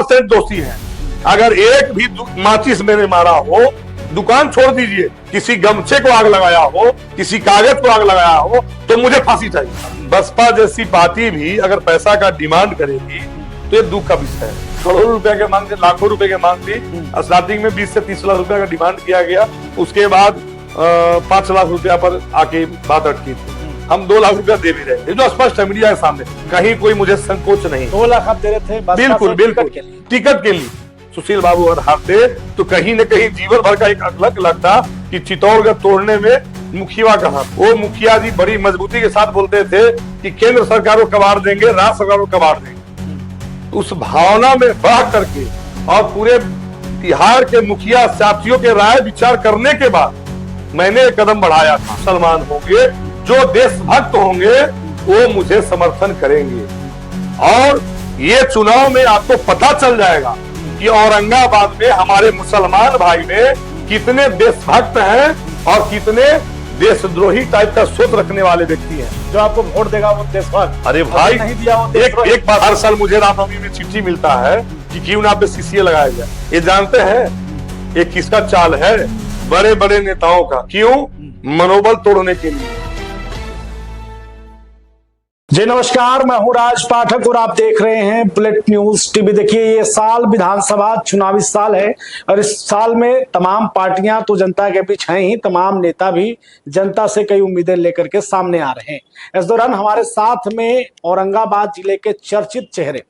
100% दोषी हैं। अगर एक भी माचिस मैंने मारा हो, दुकान छोड़ दीजिए, किसी गमछे को आग लगाया हो, किसी कागज को आग लगाया हो, तो मुझे फांसी चाहिए। बसपा जैसी पार्टी भी अगर पैसा का डिमांड करेगी तो ये दुख का विषय है। करोड़ों रुपए के मांग, लाखों रुपए के मांग थी। स्टार्टिंग में 20 से 30 लाख रुपए का डिमांड किया गया, उसके बाद 5 लाख रुपया पर आके बात अटकी थी। हम 2 लाख रुपया दे भी रहे थे, जो स्पष्ट है मीडिया के सामने, कहीं कोई मुझे संकोच नहीं। 2 लाख आप दे रहे थे बिल्कुल बिल्कुल, टिकट के लिए। सुशील बाबू अगर हारते तो कहीं न कहीं जीवन भर का एक अलग लगता कि चित्तौड़गढ़ तोड़ने में मुखिया का हाथ। वो मुखिया जी बड़ी मजबूती के साथ बोलते थे कि केंद्र सरकार को कबाड़ देंगे, राज्य सरकार को कबाड़ देंगे। उस भावना में बह करके और पूरे बिहार के मुखिया साथियों के राय विचार करने के बाद मैंने एक कदम बढ़ाया था। मुसलमान होंगे, जो देशभक्त होंगे, वो मुझे समर्थन करेंगे। और ये चुनाव में आपको पता चल जाएगा कि औरंगाबाद में हमारे मुसलमान भाई में कितने देशभक्त हैं और कितने देशद्रोही टाइप का सोच रखने वाले व्यक्ति हैं। जो आपको वोट देगा वो देशभक्त। अरे भाई, नहीं दिया वो एक बार हर साल मुझे रामनवमी में चिट्ठी मिलता है कि क्यों ना पे सीसीए लगाया जाए। ये जानते हैं ये किसका चाल है? बड़े बड़े नेताओं का। क्यों? मनोबल तोड़ने के लिए। जी नमस्कार, मैं हूं राज पाठक और आप देख रहे हैं बुलेट न्यूज टीवी। देखिए, ये साल विधानसभा चुनावी साल है और इस साल में तमाम पार्टियां तो जनता के बीच हैं ही, तमाम नेता भी जनता से कई उम्मीदें लेकर के सामने आ रहे हैं। इस दौरान हमारे साथ में औरंगाबाद जिले के चर्चित चेहरे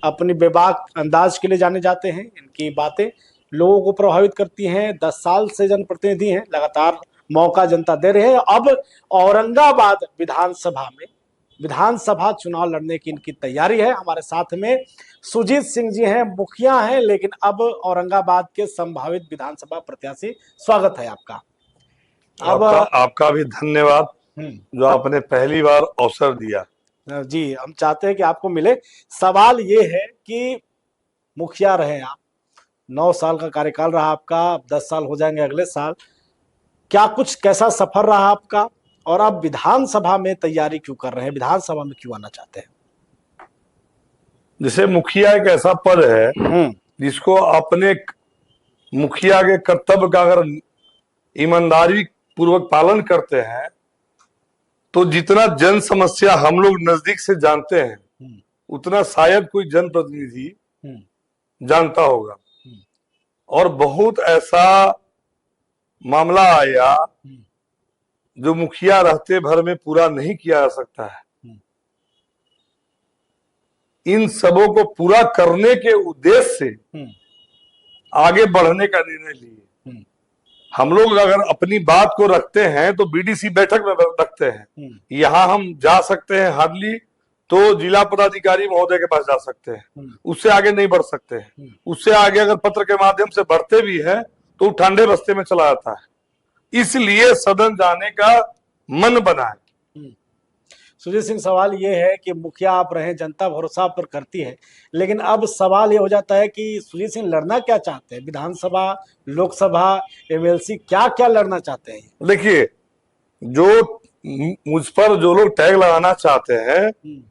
अपनी बेबाक अंदाज के लिए जाने जाते हैं। इनकी बातें लोगों को प्रभावित करती हैं। 10 साल से जनप्रतिनिधि हैं, लगातार मौका जनता दे रहे हैं। अब औरंगाबाद विधानसभा चुनाव लड़ने की इनकी तैयारी है। हमारे साथ में सुजीत सिंह जी हैं, मुखिया हैं, लेकिन अब औरंगाबाद के संभावित विधानसभा प्रत्याशी। स्वागत है आपका। आपका भी धन्यवाद जो आपने पहली बार अवसर दिया। जी, हम चाहते हैं कि आपको मिले। सवाल ये है कि मुखिया रहे आप, 9 साल का कार्यकाल रहा आपका, अब 10 साल हो जाएंगे अगले साल। क्या कुछ कैसा सफर रहा आपका, और आप विधानसभा में तैयारी क्यों कर रहे हैं, विधानसभा में क्यों आना चाहते हैं? जैसे मुखिया एक ऐसा पद है जिसको अपने मुखिया के कर्तव्य का अगर ईमानदारी पूर्वक पालन करते हैं तो जितना जन समस्या हम लोग नजदीक से जानते हैं उतना शायद कोई जनप्रतिनिधि जानता होगा। और बहुत ऐसा मामला आया जो मुखिया रहते भर में पूरा नहीं किया जा सकता है। इन सबों को पूरा करने के उद्देश्य से आगे बढ़ने का निर्णय लिए। हम लोग अगर अपनी बात को रखते हैं तो बीडीसी बैठक में रखते हैं। यहाँ हम जा सकते हैं हार्डली तो जिला पदाधिकारी महोदय के पास जा सकते हैं, उससे आगे नहीं बढ़ सकते हैं। उससे आगे अगर पत्र के माध्यम से बढ़ते भी हैं तो ठंडे रास्ते में चला जाता है। इसलिए सदन जाने का मन बना है। सुजीत सिंह, सवाल ये है कि मुखिया आप रहे, जनता भरोसा पर करती है, लेकिन अब सवाल ये हो जाता है कि सुजीत सिंह लड़ना क्या चाहते हैं? विधानसभा, लोकसभा, एमएलसी, क्या क्या लड़ना चाहते हैं? देखिए, जो मुझ पर जो लोग टैग लगाना चाहते हैं,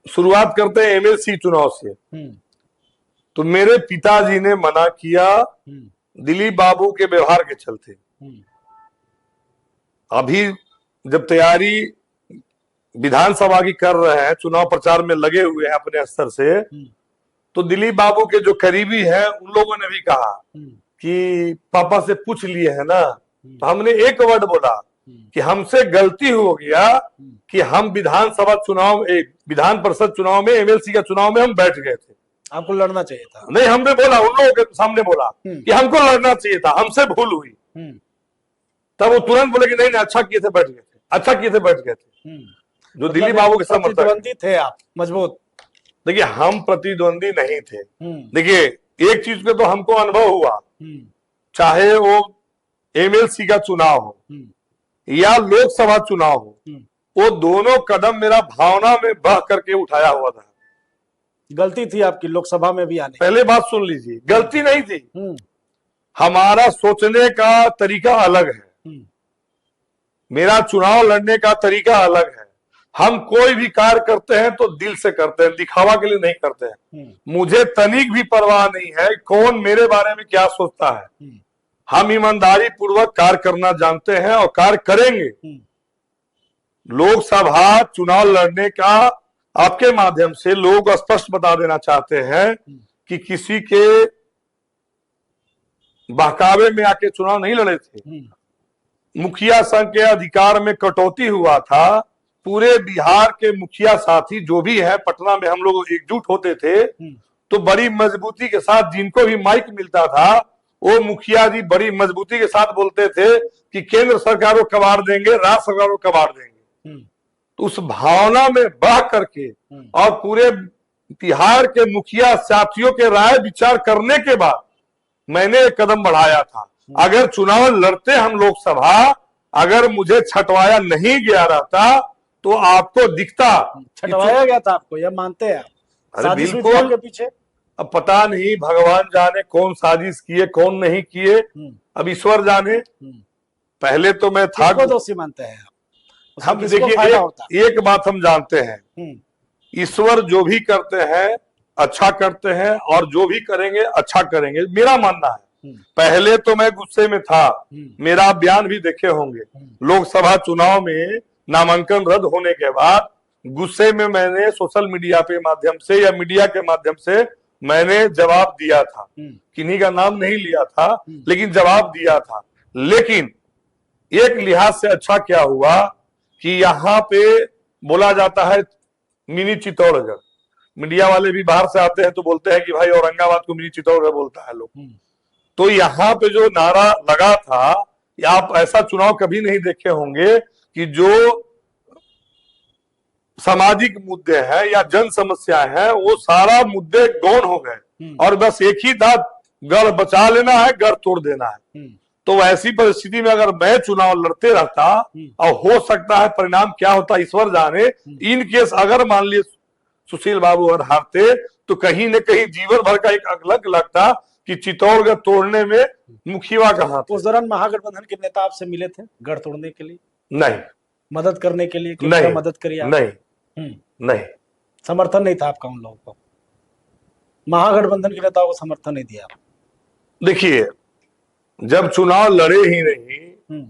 शुरुआत करते हैं एमएलसी चुनाव से। तो मेरे पिताजी ने मना किया दिलीप बाबू के व्यवहार के चलते। अभी जब तैयारी विधानसभा की कर रहे हैं, चुनाव प्रचार में लगे हुए हैं अपने स्तर से, तो दिलीप बाबू के जो करीबी हैं उन लोगों ने भी कहा कि पापा से पूछ लिए है ना। तो हमने एक वर्ड बोला कि हमसे गलती हो गया कि हम विधानसभा चुनाव, विधान परिषद चुनाव में, एमएलसी का चुनाव में हम बैठ गए थे। आपको लड़ना चाहिए था। नहीं, हमने बोला, उन लोगों के सामने बोला कि हमको लड़ना चाहिए था, हमसे भूल हुई। तब वो तुरंत बोले कि नहीं नहीं, अच्छा किए थे बैठ गए थे, अच्छा किए थे बैठ गए थे। जो दिलीप बाबू के प्रतिद्वंदी थे आप, मजबूत। देखिए, हम प्रतिद्वंदी नहीं थे। देखिए, एक चीज पे तो हमको अनुभव हुआ, चाहे वो एमएलसी का चुनाव हो या लोकसभा चुनाव हो, वो दोनों कदम मेरा भावना में बह करके उठाया हुआ था। गलती थी आपकी लोकसभा में भी आने। पहले बात सुन लीजिए, गलती नहीं थी, हमारा सोचने का तरीका अलग है, मेरा चुनाव लड़ने का तरीका अलग है। हम कोई भी कार्य करते हैं तो दिल से करते हैं, दिखावा के लिए नहीं करते हैं। मुझे तनिक भी परवाह नहीं है कौन मेरे बारे में क्या सोचता है। हम ईमानदारी पूर्वक कार्य करना जानते हैं और कार्य करेंगे। लोकसभा चुनाव लड़ने का आपके माध्यम से लोग स्पष्ट बता देना चाहते हैं कि किसी के बहकावे में आके चुनाव नहीं लड़े थे। मुखिया संघ के अधिकार में कटौती हुआ था। पूरे बिहार के मुखिया साथी जो भी है, पटना में हम लोग एकजुट होते थे तो बड़ी मजबूती के साथ जिनको भी माइक मिलता था वो मुखिया जी बड़ी मजबूती के साथ बोलते थे कि केंद्र सरकार को कबाड़ देंगे, राज्य सरकार को कबाड़ देंगे। तो उस भावना में बह करके और पूरे बिहार के मुखिया साथियों के राय विचार करने के बाद मैंने एक कदम बढ़ाया था। अगर चुनाव लड़ते हम लोकसभा, अगर मुझे छटवाया नहीं गया रहता तो आपको दिखता। छटवाया गया था आपको, यह मानते हैं आप? अरे बिल्कुल के पीछे अब पता नहीं, भगवान जाने कौन साजिश किए कौन नहीं किए, अब ईश्वर जाने। पहले तो मैं था, दोषी मानते हैं आप? हम देखिए एक बात हम जानते हैं, ईश्वर जो भी करते हैं अच्छा करते हैं और जो भी करेंगे अच्छा करेंगे, मेरा मानना है। पहले तो मैं गुस्से में था, मेरा बयान भी देखे होंगे। लोकसभा चुनाव में नामांकन रद्द होने के बाद गुस्से में मैंने सोशल मीडिया के माध्यम से या मीडिया के माध्यम से मैंने जवाब दिया था। किन्हीं का नाम नहीं लिया था लेकिन जवाब दिया था। लेकिन एक लिहाज से अच्छा क्या हुआ कि यहाँ पे बोला जाता है मिनी चित्तौड़गढ़। मीडिया वाले भी बाहर से आते हैं तो बोलते हैं कि भाई औरंगाबाद को मिनी चित्तौड़गढ़ बोलता है लोग। तो यहाँ पे जो नारा लगा था, या आप ऐसा चुनाव कभी नहीं देखे होंगे कि जो सामाजिक मुद्दे हैं या जन समस्या है वो सारा मुद्दे गौण हो गए और बस एक ही था, गढ़ बचा लेना है, गढ़ तोड़ देना है। तो ऐसी परिस्थिति में अगर मैं चुनाव लड़ते रहता और हो सकता है परिणाम क्या होता ईश्वर जाने। इन केस अगर मान लिए सुशील बाबू और हारते तो कहीं न कहीं जीवन भर का एक अलग लगता कि चित्तौड़गढ़ तोड़ने में मुखिया कहाँ थे। उस दौरान महागठबंधन के नेता आपसे मिले थे गढ़ तोड़ने के लिए? नहीं। मदद करने के लिए? नहीं। मदद करिए? नहीं, समर्थन नहीं था आपका उन लोगों को? महागठबंधन के नेताओं को समर्थन नहीं दिया? देखिए, जब चुनाव लड़े ही नहीं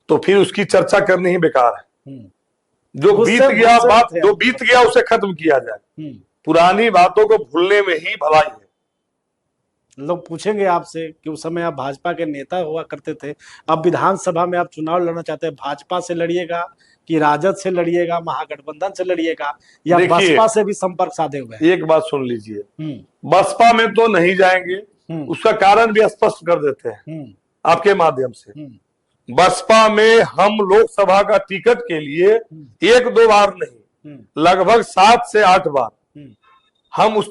तो फिर उसकी चर्चा करनी ही बेकार है। जो बीत गया बात, जो बीत गया उसे खत्म किया जाए। पुरानी बातों को भूलने में ही भलाई है। लोग पूछेंगे आपसे कि उस समय आप भाजपा के नेता हुआ करते थे, अब विधानसभा में आप चुनाव लड़ना चाहते हैं, भाजपा से लड़िएगा कि राजद से लड़िएगा, महागठबंधन से लड़िएगा या बसपा से भी संपर्क साधे हुए हैं? एक बात सुन लीजिए, बसपा में तो नहीं जाएंगे, उसका कारण भी स्पष्ट कर देते हैं आपके माध्यम से। बसपा में हम लोकसभा का टिकट के लिए एक दो बार नहीं, लगभग 7 से 8 बार हम उस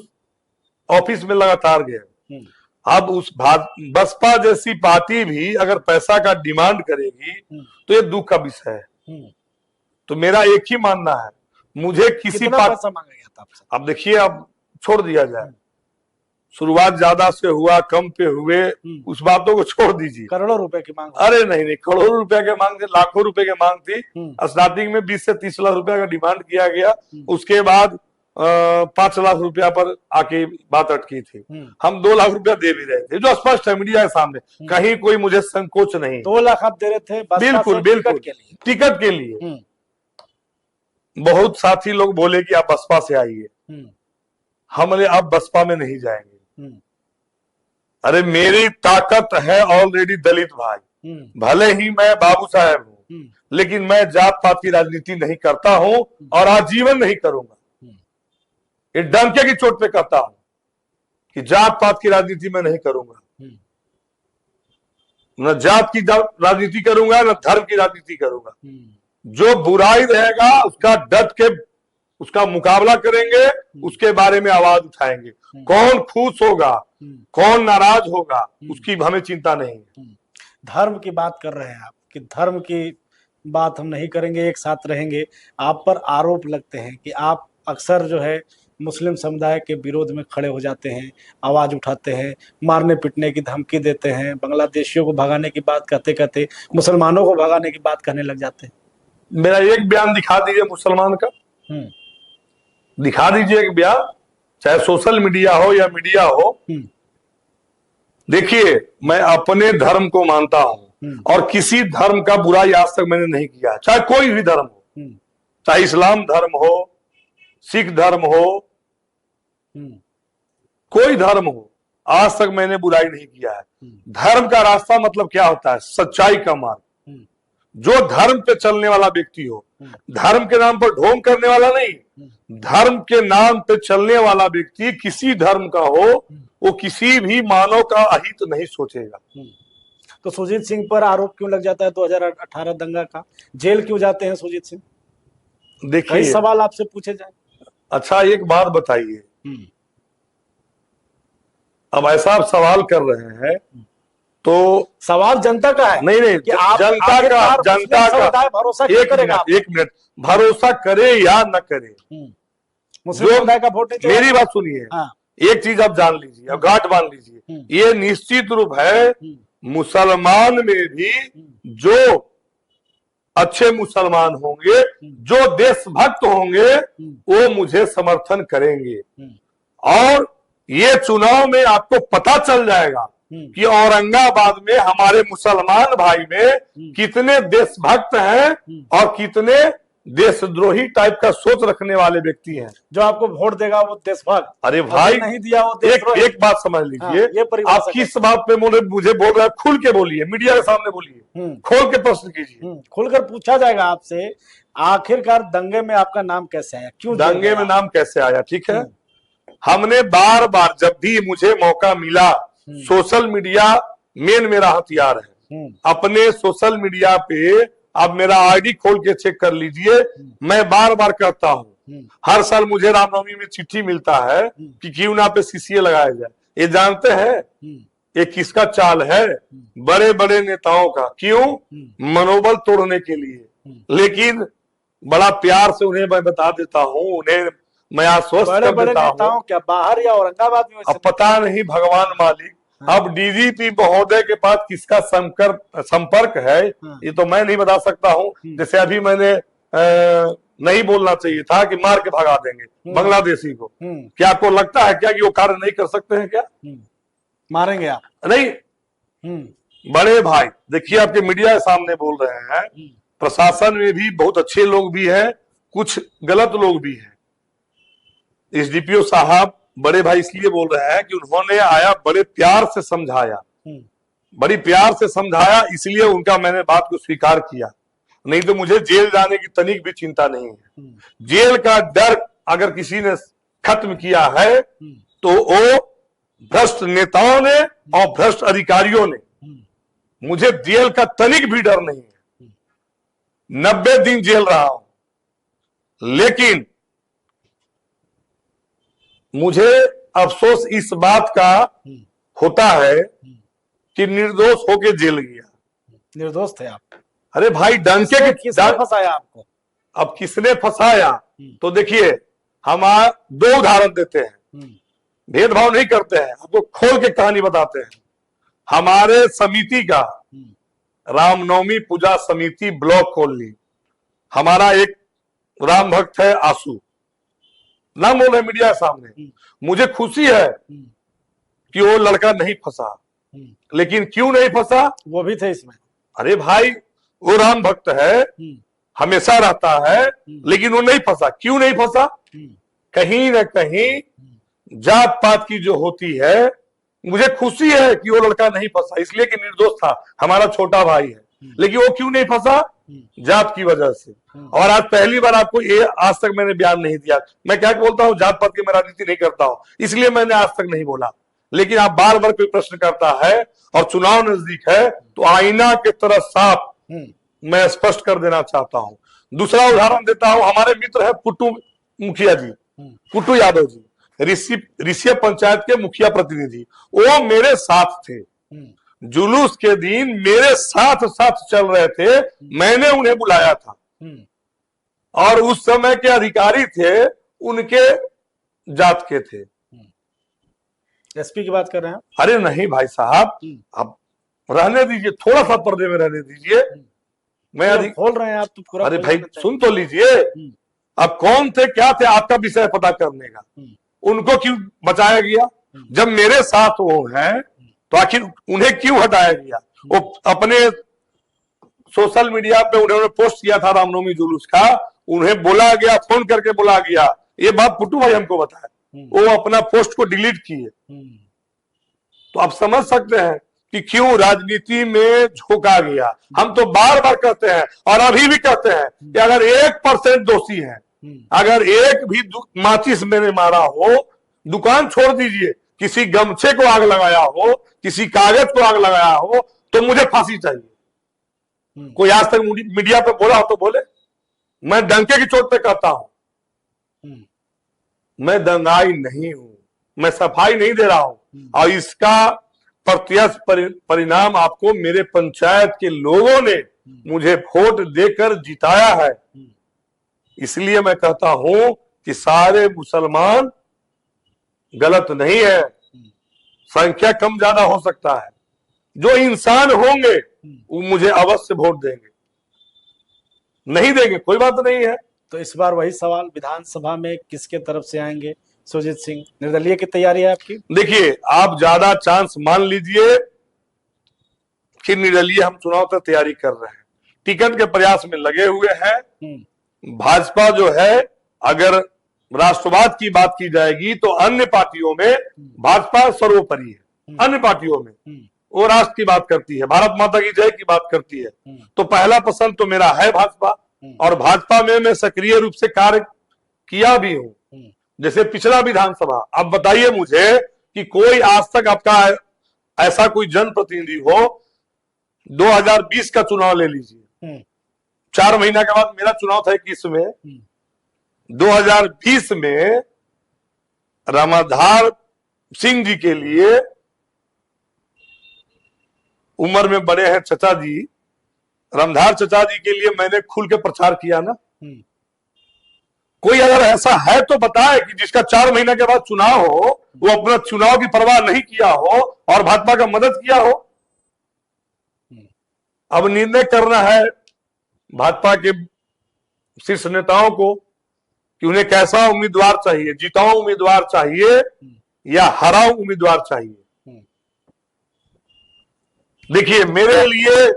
ऑफिस में लगातार गए। अब उस बसपा जैसी पार्टी भी अगर पैसा का डिमांड करेगी तो ये दुख का विषय है। तो मेरा एक ही मानना है, मुझे किसी पैसा मांगा गया था आपसे? अब देखिए, अब छोड़ दिया जाए, शुरुआत ज्यादा से हुआ कम पे हुए, उस बातों को छोड़ दीजिए। करोड़ों रुपए की मांग? अरे नहीं, करोड़ों रुपए के मांग थे, लाखों रुपए की मांग थी। स्टार्टिंग में 20 से 30 लाख रुपए का डिमांड किया गया, उसके बाद 5 लाख रुपया पर आके बात अटकी थी। हम 2 लाख रुपया दे भी रहे थे, जो स्पष्ट है मीडिया के सामने, कहीं कोई मुझे संकोच नहीं। 2 लाख आप दे रहे थे? बिल्कुल बिल्कुल, टिकट के लिए। बहुत साथी लोग बोले कि आप बसपा से आइए, हमने अब बसपा में नहीं जाएंगे। अरे मेरी ताकत है ऑलरेडी दलित भाई, भले ही मैं बाबू साहब हूं लेकिन मैं जात पात की राजनीति नहीं करता हूं और आजीवन नहीं करूंगा। ये डंके की चोट पे कहता हूं कि जात पात की राजनीति में नहीं करूंगा, न जात की राजनीति करूंगा न धर्म की राजनीति करूंगा। जो बुराई रहेगा उसका डट के उसका मुकाबला करेंगे, उसके बारे में आवाज उठाएंगे। कौन खुश होगा कौन नाराज होगा उसकी हमें चिंता नहीं है। धर्म की बात कर रहे हैं आप कि धर्म की बात हम नहीं करेंगे, एक साथ रहेंगे। आप पर आरोप लगते हैं कि आप अक्सर जो है मुस्लिम समुदाय के विरोध में खड़े हो जाते हैं, आवाज उठाते हैं, मारने पीटने की धमकी देते हैं, बांग्लादेशियों को भगाने की बात कहते कहते मुसलमानों को भगाने की बात कहने लग जाते हैं। मेरा एक बयान दिखा दीजिए मुसलमान का, दिखा दीजिए एक बयान, चाहे सोशल मीडिया हो या मीडिया हो। देखिए, मैं अपने धर्म को मानता हूं और किसी धर्म का बुराई आज तक मैंने नहीं किया, चाहे कोई भी धर्म हो, चाहे इस्लाम धर्म हो, सिख धर्म हो, कोई धर्म हो, आज तक मैंने बुराई नहीं किया है। धर्म का रास्ता मतलब क्या होता है? सच्चाई का मार्ग। जो धर्म पे चलने वाला व्यक्ति हो, धर्म के नाम पर ढोंग करने वाला नहीं, धर्म के नाम पे चलने वाला व्यक्ति किसी धर्म का हो, वो किसी भी मानव का अहित नहीं सोचेगा। तो सुजीत सिंह पर आरोप क्यों लग जाता है 2018 दंगा का? जेल क्यों जाते हैं सुजीत सिंह? देखिए, कई सवाल आपसे पूछे जाए। अच्छा, एक बात बताइए, अब ऐसा आप सवाल कर रहे हैं तो सवाल जनता का है। नहीं कि आप जनता का भरोसा एक मिनट भरोसा करे या न करे, मुस्लिम समुदाय का वोट नहीं। मेरी बात सुनिए, एक चीज आप जान लीजिए और गांठ बांध लीजिए, ये निश्चित रूप है मुसलमान में भी जो अच्छे मुसलमान होंगे, जो देशभक्त होंगे, वो मुझे समर्थन करेंगे। और ये चुनाव में आपको पता चल जाएगा कि औरंगाबाद में हमारे मुसलमान भाई में कितने देशभक्त हैं और कितने देशद्रोही टाइप का सोच रखने वाले व्यक्ति हैं। जो आपको वोट देगा वो देशभक्त, अरे भाई नहीं दिया वो देशद्रोही। एक बात समझ लीजिए, आप किस बात पे मुझे बोल रहे हैं? खुल के बोलिए, मीडिया के सामने बोलिए, खोल के प्रश्न कीजिए। खुलकर पूछा जाएगा आपसे, आखिरकार दंगे में आपका नाम कैसे आया? क्यों दंगे में नाम कैसे आया? ठीक है, हमने बार बार जब भी मुझे मौका मिला, सोशल मीडिया मेन मेरा हथियार है। अपने सोशल मीडिया पे आप मेरा आईडी खोल के चेक कर लीजिए, मैं बार बार कहता हूं, हर साल मुझे रामनवमी में चिट्ठी मिलता है कि क्यों ना पे सीसीए लगाया जाए। ये जानते हैं ये किसका चाल है? बड़े बड़े नेताओं का। क्यों? मनोबल तोड़ने के लिए। लेकिन बड़ा प्यार से उन्हें मैं बता देता हूं, उन्हें मैं आश्वस्त कर देता हूं, क्या बाहर या औरंगाबाद में? अब पता नहीं, भगवान मालिक। अब डीजीपी महोदय के पास किसका संपर्क है ये तो मैं नहीं बता सकता हूं। जैसे अभी मैंने नहीं बोलना चाहिए था कि मार के भगा देंगे बांग्लादेशी को। क्या आपको लगता है क्या कि वो कार्य नहीं कर सकते हैं? क्या मारेंगे आप? नहीं। बड़े भाई देखिए, आपके मीडिया के सामने बोल रहे हैं, प्रशासन में भी बहुत अच्छे लोग भी हैं, कुछ गलत लोग भी हैं। एसडीपीओ साहब बड़े भाई इसलिए बोल रहे हैं कि उन्होंने आया, बड़े प्यार से समझाया, बड़ी प्यार से समझाया, इसलिए उनका मैंने बात को स्वीकार किया। नहीं तो मुझे जेल जाने की तनिक भी चिंता नहीं है। जेल का डर अगर किसी ने खत्म किया है तो वो भ्रष्ट नेताओं ने और भ्रष्ट अधिकारियों ने। मुझे जेल का तनिक भी डर नहीं है। 90 दिन जेल रहा हूं, लेकिन मुझे अफसोस इस बात का होता है कि निर्दोष होके जेल गया। निर्दोष थे आप? अरे भाई, डंके के किसने फंसाया आपको? अब किसने फंसाया तो देखिए, हम दो उदाहरण देते हैं, भेदभाव नहीं करते हैं, आपको खोल के कहानी बताते हैं। हमारे समिति का रामनवमी पूजा समिति ब्लॉक कॉलोनी, हमारा एक राम भक्त है आंसू, नाम बोल रहे मीडिया सामने। मुझे खुशी है कि वो लड़का नहीं फंसा, लेकिन क्यों नहीं फंसा? वो भी थे इसमें। अरे भाई, वो राम भक्त है, हमेशा रहता है, लेकिन वो नहीं फंसा। क्यों नहीं फंसा? कहीं ना कहीं जात पात की जो होती है, मुझे खुशी है कि वो लड़का नहीं फंसा, इसलिए कि निर्दोष था, हमारा छोटा भाई है। लेकिन वो क्यों नहीं फंसा? जात की वजह से। और आज पहली बार आपको ये, आज तक मैंने बयान नहीं दिया। मैं क्या बोलता हूँ, जात पात की मैं राजनीति नहीं करता हूं, इसलिए मैंने आज तक नहीं बोला। लेकिन आप बार बार कोई प्रश्न करता है और चुनाव नजदीक है तो आईना की तरह साफ मैं स्पष्ट कर देना चाहता हूं। दूसरा उदाहरण देता हूं, हमारे मित्र है पुट्टू मुखिया जी, पुट्टू यादव जी, ऋषि पंचायत के मुखिया प्रतिनिधि। वो मेरे साथ थे, जुलूस के दिन मेरे साथ साथ चल रहे थे, मैंने उन्हें बुलाया था। और उस समय के अधिकारी थे उनके जात के थे। एसपी की बात कर रहे हैं? अरे नहीं भाई साहब, अब रहने दीजिए, थोड़ा सा पर्दे में रहने दीजिए। मैं अधिक बोल रहे हैं आप तो पूरा अरे खोल भाई देते हैं। सुन तो लीजिए, अब कौन थे क्या थे आपका विषय पता करने का, उनको क्यों बचाया गया? जब मेरे साथ वो हैं तो आखिर उन्हें क्यों हटाया गया? वो अपने सोशल मीडिया पे उन्होंने पोस्ट किया था रामनवमी जुलूस का, उन्हें बोला गया, फोन करके बोला गया, ये बात पुट्टू भाई हमको बताया, वो अपना पोस्ट को डिलीट किए। तो आप समझ सकते हैं कि क्यों राजनीति में झोंका गया। हम तो बार बार कहते हैं और अभी भी कहते हैं कि अगर 1% दोषी है, अगर एक भी माचिस मैंने मारा हो, दुकान छोड़ दीजिए, किसी गमछे को आग लगाया हो, किसी कागज को आग लगाया हो, तो मुझे फांसी चाहिए। कोई आज तक मीडिया पे बोला हो तो बोले। मैं डंके की चोट पे कहता हूं, मैं दंगाई नहीं हूं, मैं सफाई नहीं दे रहा हूं, और इसका प्रत्यक्ष परिणाम आपको मेरे पंचायत के लोगों ने मुझे वोट देकर जिताया है। इसलिए मैं कहता हूं कि सारे मुसलमान गलत नहीं है, संख्या कम ज्यादा हो सकता है, जो इंसान होंगे वो मुझे अवश्य वोट देंगे, नहीं देंगे कोई बात नहीं है। तो इस बार वही सवाल, विधानसभा में किसके तरफ से आएंगे? सुजीत सिंह, निर्दलीय की तैयारी है आपकी? देखिए, आप ज्यादा चांस मान लीजिए कि निर्दलीय हम चुनाव तक तैयारी कर रहे हैं, टिकट के प्रयास में लगे हुए हैं। भाजपा जो है, अगर राष्ट्रवाद की बात की जाएगी तो अन्य पार्टियों में भाजपा सर्वोपरि है। अन्य पार्टियों में वो राष्ट्र की बात करती है, भारत माता की जय की बात करती है। तो पहला पसंद तो मेरा है भाजपा, और भाजपा में मैं सक्रिय रूप से कार्य किया भी हूं। जैसे पिछला विधानसभा, अब बताइए मुझे कि कोई आज तक आपका ऐसा कोई जनप्रतिनिधि हो, 2020 का चुनाव ले लीजिए, 4 महीना के बाद मेरा चुनाव था 21 में, 2020 में रामाधार सिंह जी के लिए, उम्र में बड़े हैं चचा जी, रामधार चचा जी के लिए मैंने खुल के प्रचार किया ना। कोई अगर ऐसा है तो बताए कि जिसका 4 महीना के बाद चुनाव हो, वो अपना चुनाव की परवाह नहीं किया हो और भाजपा का मदद किया हो। अब निर्णय करना है भाजपा के शीर्ष नेताओं को कि उन्हें कैसा उम्मीदवार चाहिए, जिताऊ उम्मीदवार चाहिए या हराऊ उम्मीदवार चाहिए। देखिए, मेरे लिए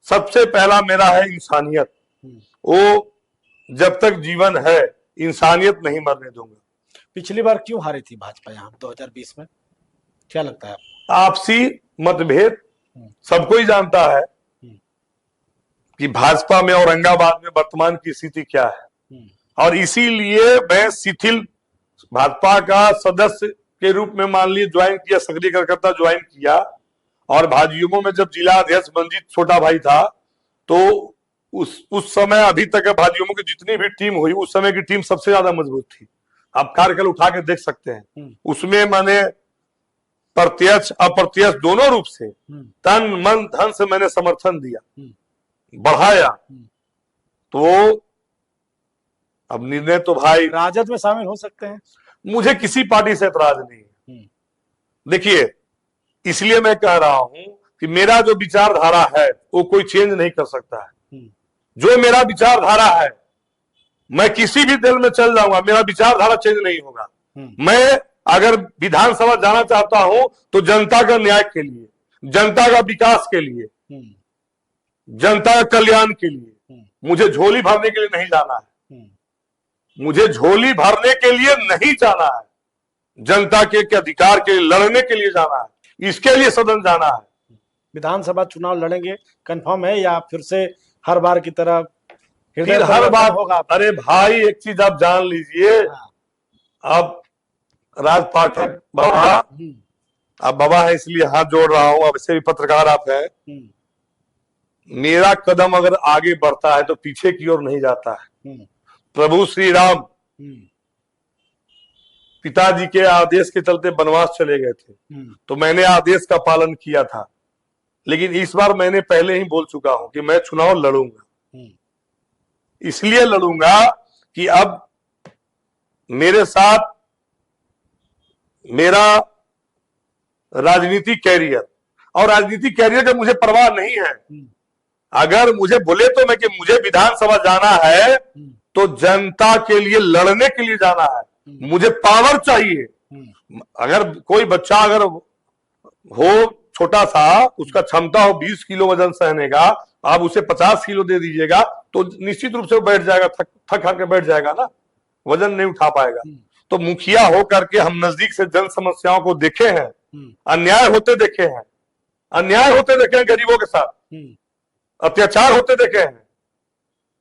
सबसे पहला मेरा है इंसानियत। वो जब तक जीवन है इंसानियत नहीं मरने दूंगा। पिछली बार क्यों हारी थी भाजपा यहाँ 2020 में, क्या लगता है आपको? आपसी मतभेद, सबको ही जानता है कि भाजपा में औरंगाबाद में वर्तमान की स्थिति क्या है, और इसीलिए मैं शिथिल भाजपा का सदस्य के रूप में मान लीजिए ज्वाइन किया, सक्रिय कार्यकर्ता ज्वाइन किया, और भाजयुमो में जब जिला अध्यक्ष मंजीत छोटा भाई था, तो उस समय अभी तक भाजयुमो की जितनी भी टीम हुई, उस समय की टीम सबसे ज्यादा मजबूत थी। आप कार्यकाल उठा के देख सकते हैं, उसमें मैंने प्रत्यक्ष अप्रत्यक्ष दोनों रूप से तन मन धन से मैंने समर्थन दिया, बढ़ाया। तो अब निर्णय तो भाई, राजद में शामिल हो सकते हैं? मुझे किसी पार्टी से एतराज नहीं है। देखिए, इसलिए मैं कह रहा हूं कि मेरा जो विचारधारा है वो कोई चेंज नहीं कर सकता है। जो मेरा विचारधारा है, मैं किसी भी दल में चल जाऊंगा, मेरा विचारधारा चेंज नहीं होगा। मैं अगर विधानसभा जाना चाहता हूं तो जनता का न्याय के लिए, जनता का विकास के लिए, जनता का कल्याण के लिए, मुझे झोली भरने के लिए नहीं जाना है। मुझे झोली भरने के लिए नहीं जाना है, जनता के अधिकार के लिए लड़ने के लिए जाना है, इसके लिए सदन जाना है। विधानसभा चुनाव लड़ेंगे कंफर्म है, या फिर से हर बार की तरह फिर हर बार होगा? अरे भाई, एक चीज आप जान लीजिए, अब राज पाठक बाबा, आप बाबा है इसलिए हाथ जोड़ रहा हूं, अब इससे भी पत्रकार आप हैं, मेरा कदम अगर आगे बढ़ता है तो पीछे की ओर नहीं जाता है। प्रभु श्री राम पिताजी के आदेश के चलते वनवास चले गए थे, तो मैंने आदेश का पालन किया था, लेकिन इस बार मैंने पहले ही बोल चुका हूं कि मैं चुनाव लड़ूंगा। इसलिए लड़ूंगा कि अब मेरे साथ मेरा राजनीतिक कैरियर, और राजनीतिक कैरियर का मुझे परवाह नहीं है। अगर मुझे बोले तो मैं कि मुझे विधानसभा जाना है तो जनता के लिए लड़ने के लिए जाना है, मुझे पावर चाहिए। अगर कोई बच्चा अगर हो छोटा सा, उसका क्षमता हो 20 किलो वजन सहने का, आप उसे 50 किलो दे दीजिएगा तो निश्चित रूप से वो बैठ जाएगा, थक हार के बैठ जाएगा ना, वजन नहीं उठा पाएगा। तो मुखिया हो करके हम नजदीक से जन समस्याओं को देखे हैं, अन्याय होते देखे हैं, अन्याय होते देखे हैं, गरीबों के साथ अत्याचार होते देखे हैं।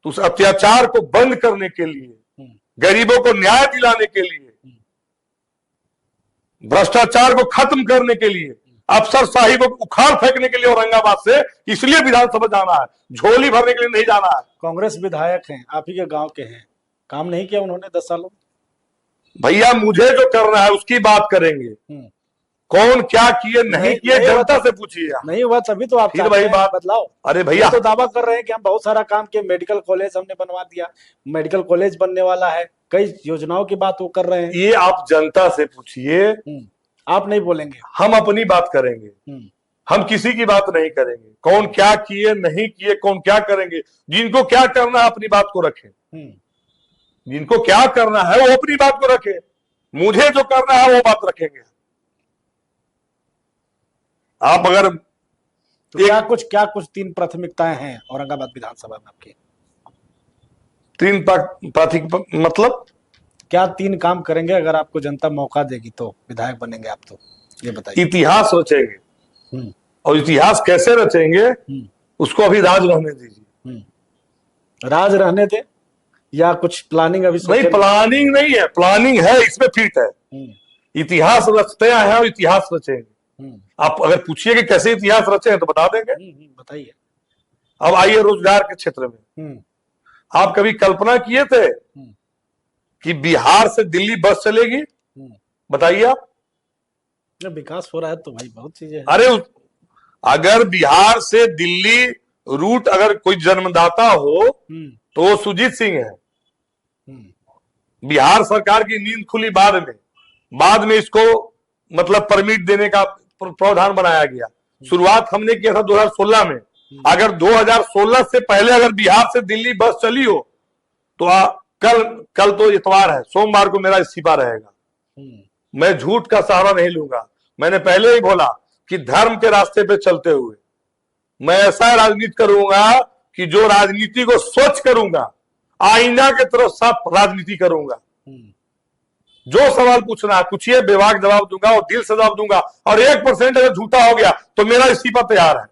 तो उस अत्याचार को बंद करने के लिए, गरीबों को न्याय दिलाने के लिए, भ्रष्टाचार को खत्म करने के लिए, अफसरशाही को उखाड़ फेंकने के लिए औरंगाबाद से इसलिए विधानसभा जाना है, झोली भरने के लिए नहीं जाना है। कांग्रेस विधायक हैं, आप ही के गांव के हैं, काम नहीं किया उन्होंने 10 सालों? भैया मुझे जो करना है उसकी बात करेंगे, कौन क्या किए नहीं किए जनता से पूछिए। नहीं हुआ तभी तो आप फिर वही बात बदलाव। अरे भैया तो दावा कर रहे हैं कि हम बहुत सारा काम किए, मेडिकल कॉलेज हमने बनवा दिया, मेडिकल कॉलेज बनने वाला है, कई योजनाओं की बात वो कर रहे हैं। ये आप जनता से पूछिए, आप नहीं बोलेंगे, हम अपनी बात करेंगे, हम किसी की बात नहीं करेंगे। कौन क्या किए नहीं किए, कौन क्या करेंगे, जिनको क्या करना है अपनी बात को रखें, जिनको क्या करना है वो अपनी बात को रखें, मुझे जो करना है वो बात रखेंगे। आप अगर तो क्या कुछ 3 प्राथमिकताएं हैं औरंगाबाद विधानसभा में आपकी? 3 प्राथमिक मतलब क्या 3 काम करेंगे अगर आपको जनता मौका देगी तो विधायक बनेंगे आप, तो ये बताइए। इतिहास रचेंगे, और इतिहास कैसे रचेंगे उसको अभी राज रहने दीजिए। राज रहने दे या कुछ प्लानिंग अभी नहीं? प्लानिंग नहीं है, प्लानिंग है, इसमें फिट है। इतिहास रचते हैं और इतिहास रचेंगे। आप अगर पूछिए कि कैसे इतिहास रचे हैं तो बता देंगे। बताइए। अब आइए रोजगार के क्षेत्र में, आप कभी कल्पना किए थे कि बिहार से दिल्ली बस चलेगी? बताइए आप। विकास हो रहा है तो भाई बहुत चीजें हैं। अरे अगर बिहार से दिल्ली रूट अगर कोई जन्मदाता हो तो वो सुजीत सिंह है। बिहार सरकार की नींद खुली बाद में इसको मतलब परमिट देने का प्रावधान बनाया गया। शुरुआत हमने किया था 2016 में। अगर 2016 से पहले अगर बिहार से दिल्ली बस चली हो तो कल तो इतवार है, सोमवार को मेरा इस्तीफा रहेगा। मैं झूठ का सहारा नहीं लूंगा। मैंने पहले ही बोला कि धर्म के रास्ते पे चलते हुए मैं ऐसा राजनीति करूंगा कि जो राजनीति को स्वच्छ करूंगा, आईना के तरफ साफ राजनीति करूंगा। जो सवाल पूछना है पूछिए, बेबाक जवाब दूंगा और दिल से जवाब दूंगा। और 1% अगर झूठा हो गया तो मेरा इस्तीफा तैयार है।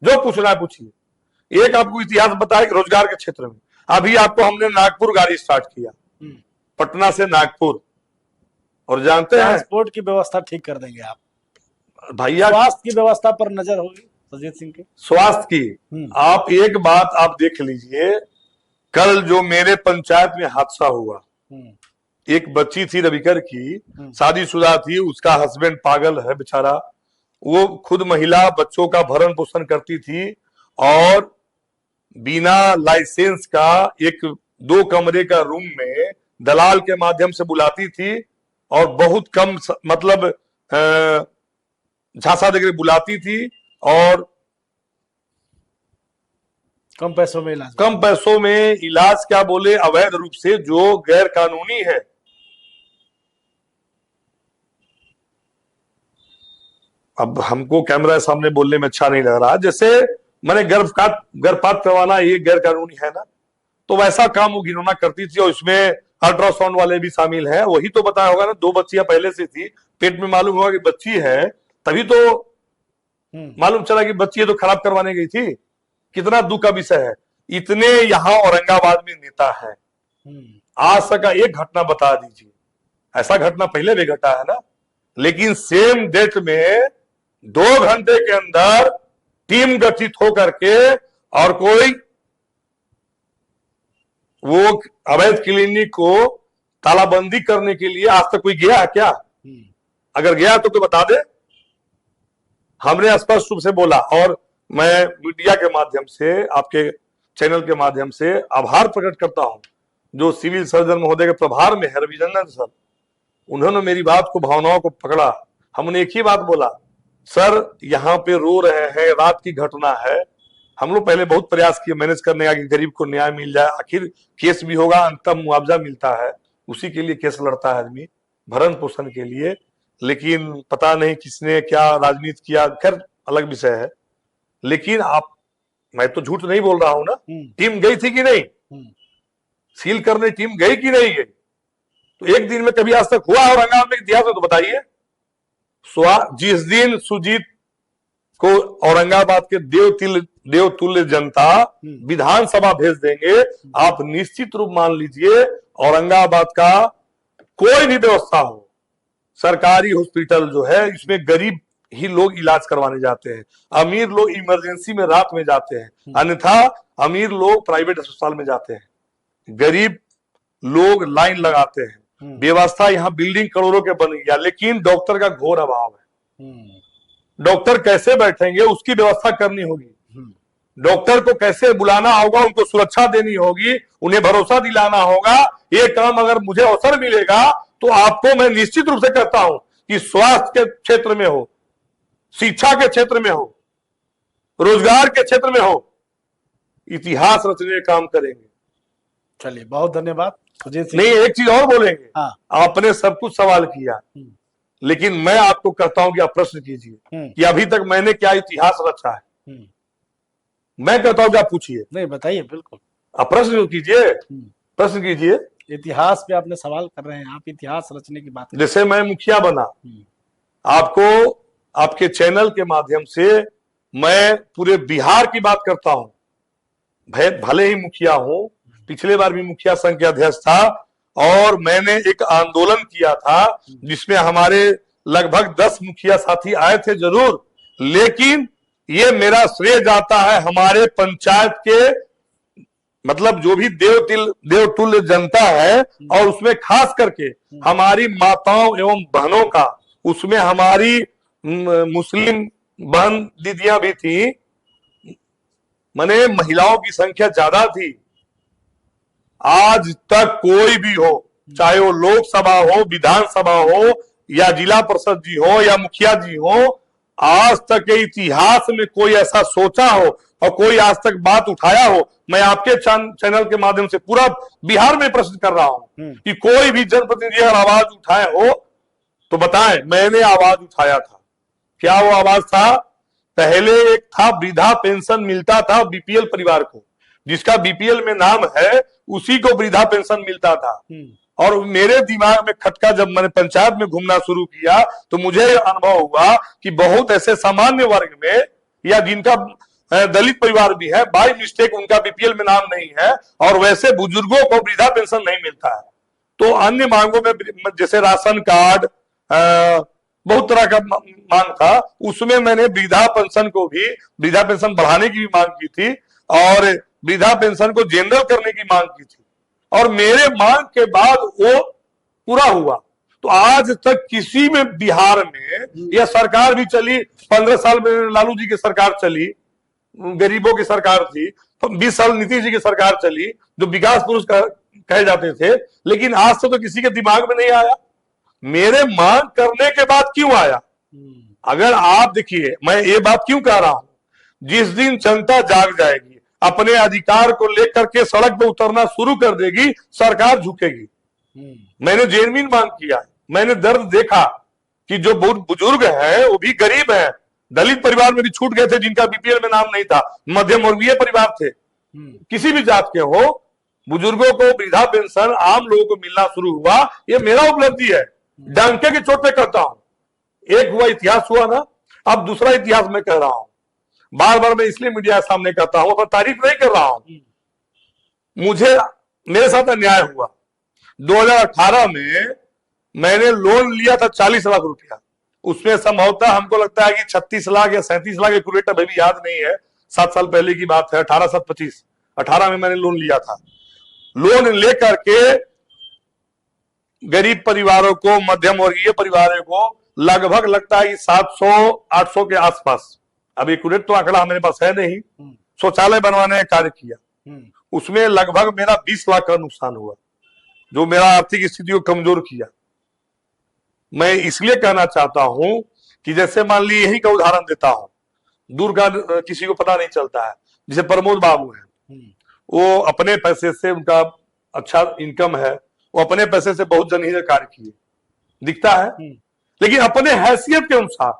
जो पूछना है पूछिए। एक आपको इतिहास बताए रोजगार के क्षेत्र में, अभी आपको हमने नागपुर गाड़ी स्टार्ट किया, पटना से नागपुर, और जानते हैं ट्रांसपोर्ट की व्यवस्था ठीक कर देंगे आप भैया। स्वास्थ्य की व्यवस्था पर नजर होगी सुजीत सिंह की। स्वास्थ्य की आप एक बात आप देख लीजिए, कल जो मेरे पंचायत में हादसा हुआ, एक बच्ची थी रविकर की, शादीशुदा थी, उसका हस्बैंड पागल है बेचारा, वो खुद महिला बच्चों का भरण पोषण करती थी और बिना लाइसेंस का एक 2 कमरे का रूम में दलाल के माध्यम से बुलाती थी और बहुत कम मतलब झांसा देकर बुलाती थी और कम पैसों में इलाज क्या बोले, अवैध रूप से, जो गैर कानूनी है। अब हमको कैमरा के सामने बोलने में अच्छा नहीं लग रहा, जैसे मैंने गर्भपात करवाना ये गैर कानूनी है ना, तो वैसा काम वो घिनौना करती थी और इसमें अल्ट्रासाउंड वाले भी शामिल हैं। वही तो बताया होगा ना, 2 बच्चियां पहले से थी, पेट में मालूम हुआ कि बच्ची है, तभी तो मालूम चला कि बच्ची है तो खराब करवाने गई थी। कितना दुख का विषय है। इतने यहाँ औरंगाबाद में नेता है, आज तक का एक घटना बता दीजिए। ऐसा घटना पहले भी घटा है ना, लेकिन सेम डेट में 2 घंटे के अंदर टीम गठित हो करके और कोई वो अवैध क्लिनिक को तालाबंदी करने के लिए आज तक कोई गया है क्या? अगर गया तो कोई बता दे। हमने स्पष्ट रूप से बोला और मैं मीडिया के माध्यम से, आपके चैनल के माध्यम से आभार प्रकट करता हूं जो सिविल सर्जन महोदय के प्रभार में है रविचंद्रन सर, उन्होंने मेरी बात को, भावनाओं को पकड़ा। हमने एक ही बात बोला, सर यहाँ पे रो रहे हैं, रात की घटना है, हम लोग पहले बहुत प्रयास किए मैनेज करने का कि गरीब को न्याय मिल जाए, आखिर केस भी होगा, अंततः मुआवजा मिलता है, उसी के लिए केस लड़ता है आदमी, भरण पोषण के लिए। लेकिन पता नहीं किसने क्या राजनीति किया, खैर अलग विषय है। लेकिन आप, मैं तो झूठ नहीं बोल रहा हूं ना, टीम गई थी कि नहीं, सील करने टीम गई कि नहीं गई? तो एक दिन में कभी आज तक हुआ औरंगाबाद में इतिहास में तो बताइए। जिस दिन सुजीत को औरंगाबाद के देवतुल्य जनता विधानसभा भेज देंगे, आप निश्चित रूप मान लीजिए औरंगाबाद का कोई भी व्यवस्था हो, सरकारी हॉस्पिटल जो है, इसमें गरीब ही लोग इलाज करवाने जाते हैं, अमीर लोग इमरजेंसी में रात में जाते हैं, अन्यथा अमीर लोग प्राइवेट अस्पताल में जाते हैं, गरीब लोग लाइन लगाते हैं। व्यवस्था यहाँ बिल्डिंग करोड़ों के बन गया, लेकिन डॉक्टर का घोर अभाव है। डॉक्टर कैसे बैठेंगे, उसकी व्यवस्था करनी होगी। डॉक्टर को कैसे बुलाना होगा, उनको सुरक्षा देनी होगी, उन्हें भरोसा दिलाना होगा। ये काम अगर मुझे अवसर मिलेगा तो आपको मैं निश्चित रूप से कहता हूं कि स्वास्थ्य के क्षेत्र में हो, शिक्षा के क्षेत्र में हो, रोजगार के क्षेत्र में हो, इतिहास रचने का काम करेंगे। चलिए, बहुत धन्यवाद सुजीत सिंह। नहीं, एक चीज और बोलेंगे। हाँ। आपने सब कुछ सवाल किया, लेकिन मैं आपको कहता हूं कि आप प्रश्न कीजिए कि अभी तक मैंने क्या इतिहास रचा है। मैं कहता हूं कि आप पूछिए। नहीं, बताइए, बिल्कुल आप प्रश्न कीजिए, प्रश्न कीजिए। इतिहास पे आपने सवाल कर रहे हैं, आप इतिहास रचने की बात। जैसे मैं मुखिया बना, आपको आपके चैनल के माध्यम से मैं पूरे बिहार की बात करता हूं। भले ही मुखिया हूं, पिछले बार भी मुखिया संघ के अध्यक्ष था, और मैंने एक आंदोलन किया था जिसमें हमारे लगभग 10 मुखिया साथी आए थे जरूर, लेकिन ये मेरा श्रेय जाता है हमारे पंचायत के, मतलब जो भी देवतुल्य जनता है, और उसमें खास करके हमारी माताओं एवं बहनों का, उसमें हमारी मुस्लिम बहन दीदियां भी थी, माने महिलाओं की संख्या ज्यादा थी। आज तक कोई भी हो, चाहे वो लोकसभा हो, विधानसभा हो, या जिला परिषद जी हो, या मुखिया जी हो, आज तक के इतिहास में कोई ऐसा सोचा हो और कोई आज तक बात उठाया हो। मैं आपके चैनल के माध्यम से पूरा बिहार में प्रश्न कर रहा हूं कि कोई भी जनप्रतिनिधि अगर आवाज उठाए हो तो बताएं। मैंने आवाज उठाया था। क्या वो आवाज था? पहले एक था, वृद्धा पेंशन मिलता था बीपीएल परिवार को, जिसका बीपीएल में नाम है उसी को वृद्धा पेंशन मिलता था। और मेरे दिमाग में खटका, जब मैंने पंचायत में घूमना शुरू किया तो मुझे अनुभव हुआ कि बहुत ऐसे सामान्य वर्ग में, या जिनका दलित परिवार भी है, बाय मिस्टेक उनका बीपीएल में नाम नहीं है, और वैसे बुजुर्गों को वृद्धा पेंशन नहीं मिलता है। तो अन्य मांगों में जैसे राशन कार्ड, बहुत तरह का मांग था, उसमें मैंने वृद्धा पेंशन को भी, वृद्धा पेंशन बढ़ाने की भी मांग की थी, और वृद्धा पेंशन को जनरल करने की मांग की थी, और मेरे मांग के बाद वो पूरा हुआ। तो आज तक किसी में बिहार में, यह सरकार भी चली 15 साल में, लालू जी की सरकार चली, गरीबों की सरकार थी, तो 20 साल नीतीश जी की सरकार चली, जो विकास पुरुष कहे जाते थे, लेकिन आज तो किसी के दिमाग में नहीं आया। मेरे मांग करने के बाद क्यों आया? अगर आप देखिए, मैं ये बात क्यों कह रहा हूं, जिस दिन जनता जाग जाएगी, अपने अधिकार को लेकर के सड़क पे उतरना शुरू कर देगी, सरकार झुकेगी। मैंने जेनविन मांग किया, मैंने दर्द देखा कि जो बुजुर्ग है वो भी गरीब है, दलित परिवार में भी छूट गए थे जिनका बीपीएल में नाम नहीं था, मध्यम वर्गीय परिवार थे, किसी भी जात के हो, बुजुर्गों को वृद्धा पेंशन आम लोगों को मिलना शुरू हुआ। ये मेरा उपलब्धि है, डंके की चोट पे कहता हूं। एक हुआ इतिहास हुआ ना, अब दूसरा इतिहास मैं कह रहा हूं। बार बार मैं इसलिए मीडिया सामने कहता हूं, पर तारीफ नहीं कर रहा हूं। मेरे साथ अन्याय हुआ। 2018 में मैंने लोन लिया था 40 लाख रुपया, उसमें संभवतः हमको लगता है कि 36 लाख या 37 लाख एक्यूरेट अभी भी याद नहीं है, 7 साल पहले की बात है, 18/7/25, 18 में मैंने लोन लिया था। लोन लेकर के गरीब परिवारों को, मध्यम वर्गीय परिवारों को लगभग लगता है 700-800 के आसपास, अब एक्यूरेट तो आंकड़ा मेरे पास है नहीं, शौचालय बनवाने का कार्य किया। उसमें लगभग मेरा 20 लाख का नुकसान हुआ, जो मेरा आर्थिक स्थिति को कमजोर किया। मैं इसलिए कहना चाहता हूं कि जैसे मान ली, यही का उदाहरण देता हूं, दूर का किसी को पता नहीं चलता है, जैसे प्रमोद बाबू है, वो अपने पैसे से, उनका अच्छा इनकम है, वो अपने पैसे से बहुत जनहित कार्य किए, दिखता है, लेकिन अपने हैसियत के अनुसार,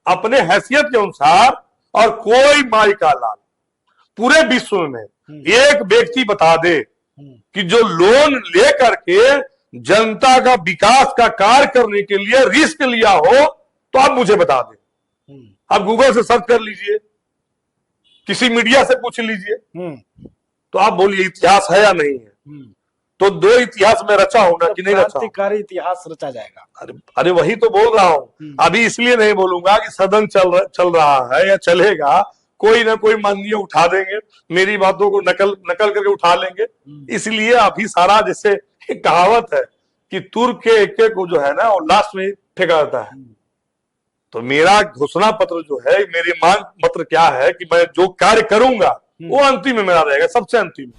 अपने हैसियत के अनुसार, और कोई माई का लाल पूरे विश्व में एक व्यक्ति बता दे कि जो लोन लेकर के जनता का विकास का कार्य करने के लिए रिस्क लिया हो, तो आप मुझे बता दें। आप गूगल से सर्च कर लीजिए, किसी मीडिया से पूछ लीजिए, तो आप बोलिए इतिहास है या नहीं है। तो दो इतिहास में रचा होना कि नहीं रचा, क्रांतिकारी इतिहास रचा जाएगा। अरे वही तो बोल रहा हूं। अभी इसलिए नहीं बोलूंगा कि सदन चल रहा है या चलेगा, कोई ना कोई माननीय उठा देंगे, मेरी बातों को नकल करके उठा लेंगे। इसलिए अभी सारा, जैसे एक कहावत है कि तुर्क के एक को जो है ना, वो लास्ट में फेंका जाता है। तो मेरा घोषणा पत्र जो है, मेरी मांग पत्र क्या है कि मैं जो कार्य करूंगा वो अंतिम में मेरा रहेगा, सबसे अंतिम।